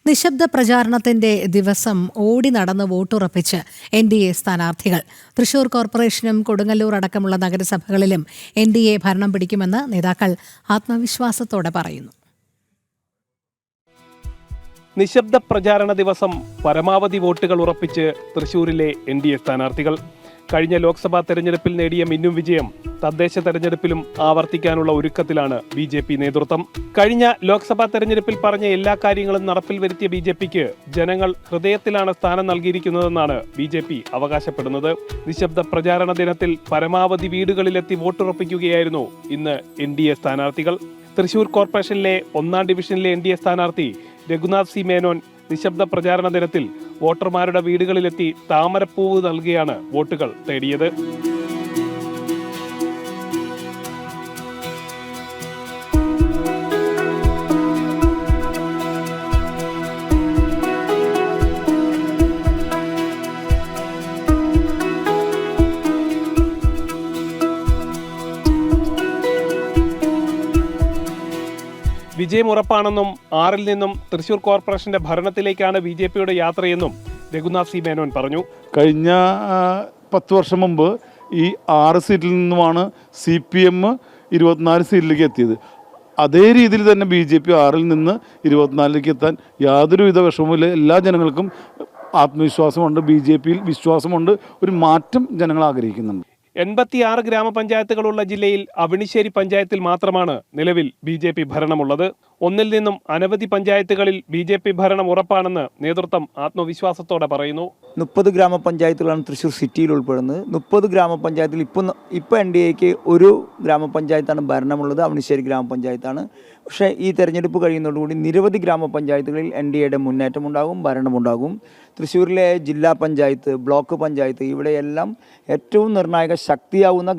നിശബ്ദ പ്രചാരണത്തിന്റെ ദിവസം ഓടി നടന്ന് വോട്ടുറപ്പിച്ച് NDA സ്ഥാനാർത്ഥികൾ. തൃശൂർ കോർപ്പറേഷനും കൊടുങ്ങല്ലൂർ അടക്കമുള്ള നഗരസഭകളിലും NDA ഭരണം പിടിക്കുമെന്ന് നേതാക്കൾ ആത്മവിശ്വാസത്തോടെ പറയുന്നു. നിശബ്ദ പ്രചാരണ ദിവസം പരമാവധി വോട്ടുകൾ ഉറപ്പിച്ച് തൃശൂരിലെ NDA സ്ഥാനാർത്ഥികൾ. കഴിഞ്ഞ ലോക്സഭാ തെരഞ്ഞെടുപ്പിൽ നേടിയ മിന്നും വിജയം തദ്ദേശ തെരഞ്ഞെടുപ്പിലും ആവർത്തിക്കാനുള്ള ഒരുക്കത്തിലാണ് BJP നേതൃത്വം. കഴിഞ്ഞ ലോക്സഭാ തെരഞ്ഞെടുപ്പിൽ പറഞ്ഞ എല്ലാ കാര്യങ്ങളും നടപ്പിൽ വരുത്തിയ BJPക്ക് ജനങ്ങൾ ഹൃദയത്തിലാണ് സ്ഥാനം നൽകിയിരിക്കുന്നതെന്നാണ് BJP അവകാശപ്പെടുന്നത്. നിശബ്ദ പ്രചാരണ ദിനത്തിൽ പരമാവധി വീടുകളിലെത്തി വോട്ടുറപ്പിക്കുകയായിരുന്നു ഇന്ന് NDA സ്ഥാനാർത്ഥികൾ. തൃശൂർ കോർപ്പറേഷനിലെ 1ാം ഡിവിഷനിലെ NDA സ്ഥാനാർത്ഥി രഘുനാഥ് C. മേനോൻ നിശബ്ദ പ്രചാരണ ദിനത്തിൽ വോട്ടർമാരുടെ വീടുകളിലെത്തി താമരപ്പൂവ് നൽകിയാണ് വോട്ടുകൾ തേടിയത്. വിജയം ഉറപ്പാണെന്നും 6-ൽ നിന്നും തൃശൂർ കോർപ്പറേഷന്റെ ഭരണത്തിലേക്കാണ് BJPയുടെ യാത്രയെന്നും രഘുനാഥ് C. മേനോൻ പറഞ്ഞു. കഴിഞ്ഞ 10 വർഷം മുമ്പ് ഈ 6 സീറ്റിൽ നിന്നുമാണ് CPM 24 സീറ്റിലേക്ക് എത്തിയത്. അതേ രീതിയിൽ തന്നെ BJP 6-ൽ നിന്ന് 24ലേക്ക് എത്താൻ യാതൊരുവിധ വിഷമവുമില്ല. എല്ലാ ജനങ്ങൾക്കും ആത്മവിശ്വാസമുണ്ട്, BJPയിൽ വിശ്വാസമുണ്ട്. ഒരു മാറ്റം ജനങ്ങൾ ആഗ്രഹിക്കുന്നുണ്ട്. 86 ഗ്രാമപഞ്ചായത്തുകളുള്ള ജില്ലയിൽ അവണിശ്ശേരി പഞ്ചായത്തിൽ മാത്രമാണ് നിലവിൽ BJP ഭരണമുള്ളത്. 1-ൽ നിന്നും അനവധി പഞ്ചായത്തുകളിൽ BJP ഭരണം ഉറപ്പാണെന്ന് നേതൃത്വം ആത്മവിശ്വാസത്തോടെ പറയുന്നു. 30 ഗ്രാമപഞ്ചായത്തുകളാണ് തൃശ്ശൂർ സിറ്റിയിൽ ഉൾപ്പെടുന്നത്. 30 ഗ്രാമപഞ്ചായത്തിൽ ഇപ്പോൾ NDAക്ക് ഒരു ഗ്രാമപഞ്ചായത്താണ് ഭരണമുള്ളത്, അവണിശ്ശേരി ഗ്രാമപഞ്ചായത്താണ്. പക്ഷേ ഈ തെരഞ്ഞെടുപ്പ് കഴിയുന്നതോടുകൂടി നിരവധി ഗ്രാമപഞ്ചായത്തുകളിൽ NDAയുടെ മുന്നേറ്റമുണ്ടാകും, ഭരണമുണ്ടാകും. തൃശ്ശൂരിലെ ജില്ലാ പഞ്ചായത്ത്, ബ്ലോക്ക് പഞ്ചായത്ത്, ഇവിടെയെല്ലാം ഏറ്റവും നിർണായക ശക്തിയാവുന്ന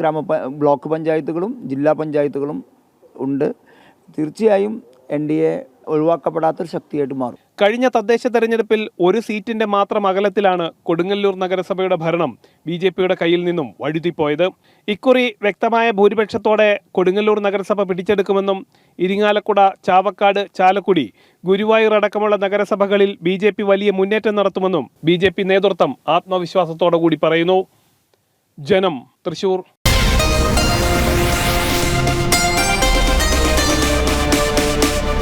ബ്ലോക്ക് പഞ്ചായത്തുകളും ജില്ലാ പഞ്ചായത്തുകളും ഉണ്ട്. തീർച്ചയായും NDA ഒഴിവാക്കപ്പെടാത്തൊരു ശക്തിയായിട്ട് മാറും. കഴിഞ്ഞ തദ്ദേശ തെരഞ്ഞെടുപ്പിൽ ഒരു സീറ്റിന്റെ മാത്രം അകലത്തിലാണ് കൊടുങ്ങല്ലൂർ നഗരസഭയുടെ ഭരണം BJPയുടെ കയ്യിൽ നിന്നും വഴുതിപ്പോയത്. ഇക്കുറി വ്യക്തമായ ഭൂരിപക്ഷത്തോടെ കൊടുങ്ങല്ലൂർ നഗരസഭ പിടിച്ചെടുക്കുമെന്നും ഇരിങ്ങാലക്കുട, ചാവക്കാട്, ചാലക്കുടി, ഗുരുവായൂർ അടക്കമുള്ള നഗരസഭകളിൽ BJP വലിയ മുന്നേറ്റം നടത്തുമെന്നും BJP നേതൃത്വം ആത്മവിശ്വാസത്തോടു കൂടി പറയുന്നു. ജനം, തൃശൂർ.